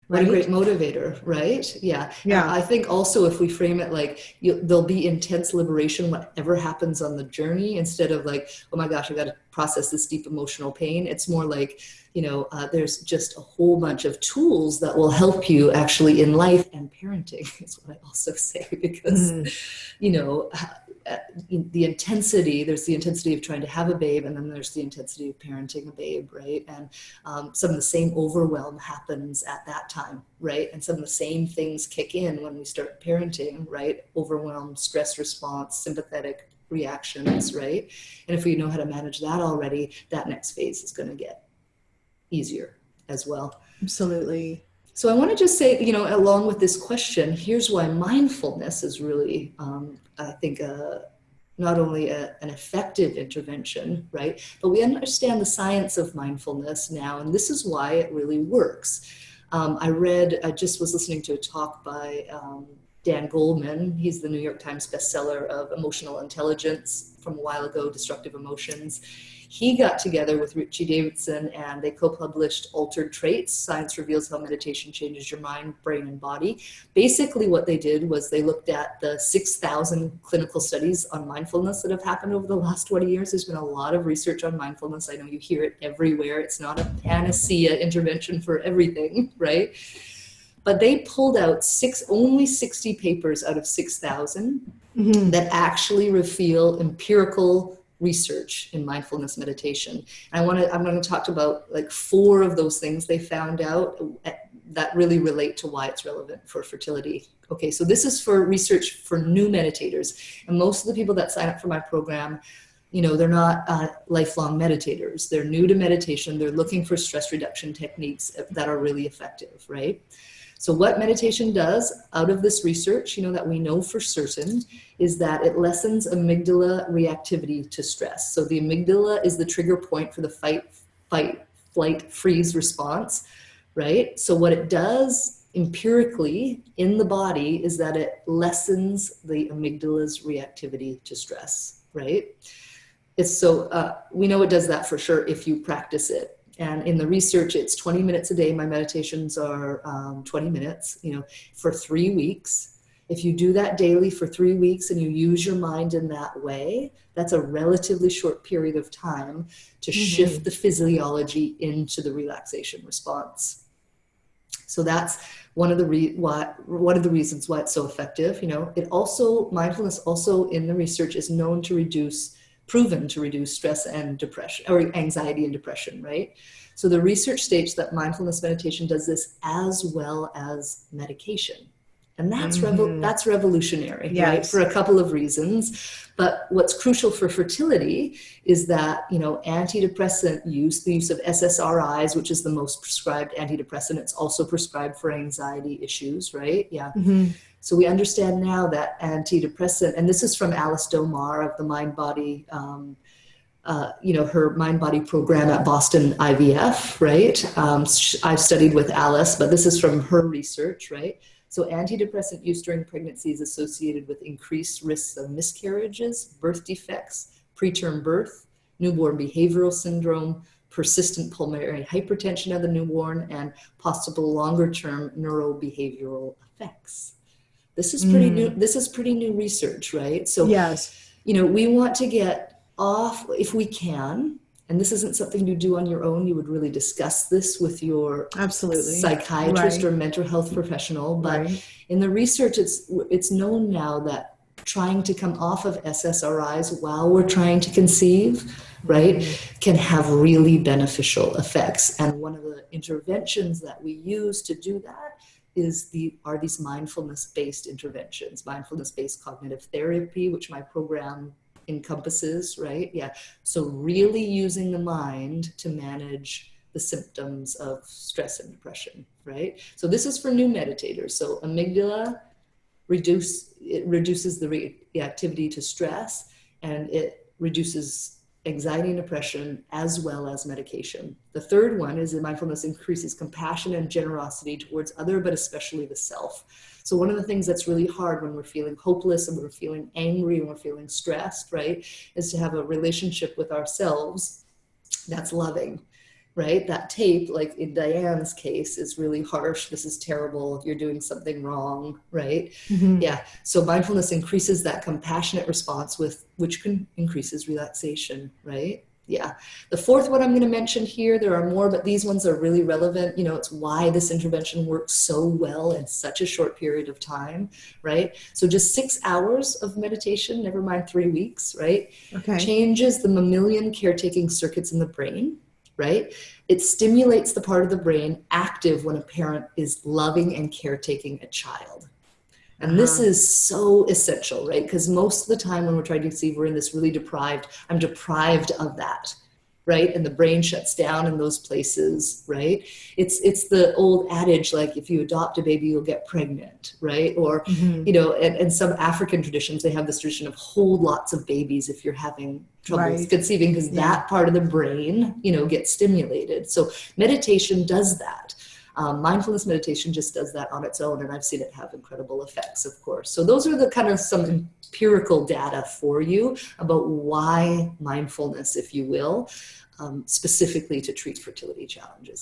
What a right? great motivator, right? Yeah. And Yeah. I think also if we frame it like there'll be intense liberation, whatever happens on the journey, instead of like, oh my gosh, I got to process this deep emotional pain. It's more like, there's just a whole bunch of tools that will help you actually in life and parenting, is what I also say, because, Mhm. you know, there's the intensity of trying to have a babe, and then there's the intensity of parenting a babe, right? And some of the same overwhelm happens at that time, right? And some of the same things kick in when we start parenting, right? Overwhelm, stress response, sympathetic reactions, right? And if we know how to manage that already, that next phase is going to get easier as well. Absolutely. So I want to just say, along with this question, here's why mindfulness is really, I think, not only an effective intervention, right? But we understand the science of mindfulness now, and this is why it really works. I just was listening to a talk by Dan Goleman. He's the New York Times bestseller of Emotional Intelligence from a while ago, Destructive Emotions. He got together with Richie Davidson and they co-published Altered Traits, Science Reveals How Meditation Changes Your Mind, Brain, and Body. Basically what they did was they looked at the 6,000 clinical studies on mindfulness that have happened over the last 20 years. There's been a lot of research on mindfulness. I know you hear it everywhere. It's not a panacea intervention for everything, right? But they pulled out only 60 papers out of 6,000 Mhm. that actually reveal empirical research in mindfulness meditation. And I'm going to talk about like 4 of those things they found out that really relate to why it's relevant for fertility. Okay, so this is for research for new meditators. And most of the people that sign up for my program, they're not lifelong meditators. They're new to meditation. They're looking for stress reduction techniques that are really effective, right? So what meditation does out of this research, that we know for certain, is that it lessens amygdala reactivity to stress. So the amygdala is the trigger point for the fight, flight, freeze response, right? So what it does empirically in the body is that it lessens the amygdala's reactivity to stress, right? We know it does that for sure if you practice it. And in the research, it's 20 minutes a day. My meditations are 20 minutes, for 3 weeks. If you do that daily for 3 weeks and you use your mind in that way, that's a relatively short period of time to shift Mhm. the physiology into the relaxation response. So that's one of the reasons why it's so effective. Mindfulness also in the research is proven to reduce stress and depression, or anxiety and depression, right? So the research states that mindfulness meditation does this as well as medication. And Mhm. that's revolutionary, right? For Yes. a couple of reasons. But what's crucial for fertility is that, antidepressant use, the use of SSRIs, which is the most prescribed antidepressant, it's also prescribed for anxiety issues, right? Yeah. Mhm. So we understand now that antidepressant, and this is from Alice Domar of the Mind Body, her Mind Body program at Boston IVF, right? I've studied with Alice, but this is from her research, right? So antidepressant use during pregnancy is associated with increased risks of miscarriages, birth defects, preterm birth, newborn behavioral syndrome, persistent pulmonary hypertension of the newborn, and possible longer-term neurobehavioral effects. This is pretty new. Mhm. This is pretty new research, right? So, Yes. we want to get off if we can. And this isn't something you do on your own. You would really discuss this with your Absolutely. psychiatrist or Right. mental health professional. But Right. in the research, it's known now that trying to come off of SSRIs while we're trying to conceive, right, Mhm. can have really beneficial effects. And one of the interventions that we use to do that are these mindfulness-based interventions, mindfulness-based cognitive therapy, which my program encompasses, right? Yeah. So really using the mind to manage the symptoms of stress and depression, right? So this is for new meditators. So amygdala reduces the reactivity to stress, and it reduces anxiety and depression as well as medication. The third one is that mindfulness increases compassion and generosity towards other, but especially the self. So one of the things that's really hard when we're feeling hopeless and we're feeling angry and we're feeling stressed, right, is to have a relationship with ourselves that's loving. right? That tape, like in Diane's case, is really harsh. This is terrible. You're doing something wrong, right? Mm-hmm. Yeah. So mindfulness increases that compassionate response which can increases relaxation, right? Yeah. The fourth one I'm going to mention here, there are more, but these ones are really relevant. It's why this intervention works so well in such a short period of time, right? So just 6 hours of meditation, never mind 3 weeks, right? Okay. Changes the mammalian caretaking circuits in the brain, right? It stimulates the part of the brain active when a parent is loving and caretaking a child. And this is so essential, right? Because most of the time when we're trying to conceive, we're in this really I'm deprived of that, right? And the brain shuts down in those places, right? It's the old adage, like if you adopt a baby, you'll get pregnant, right? Or, and some African traditions, they have this tradition of hold lots of babies if you're having trouble conceiving, because that part of the brain, gets stimulated. So meditation does that. Mindfulness meditation just does that on its own, and I've seen it have incredible effects, of course. So those are the kind of some empirical data for you about why mindfulness, if you will, specifically to treat fertility challenges.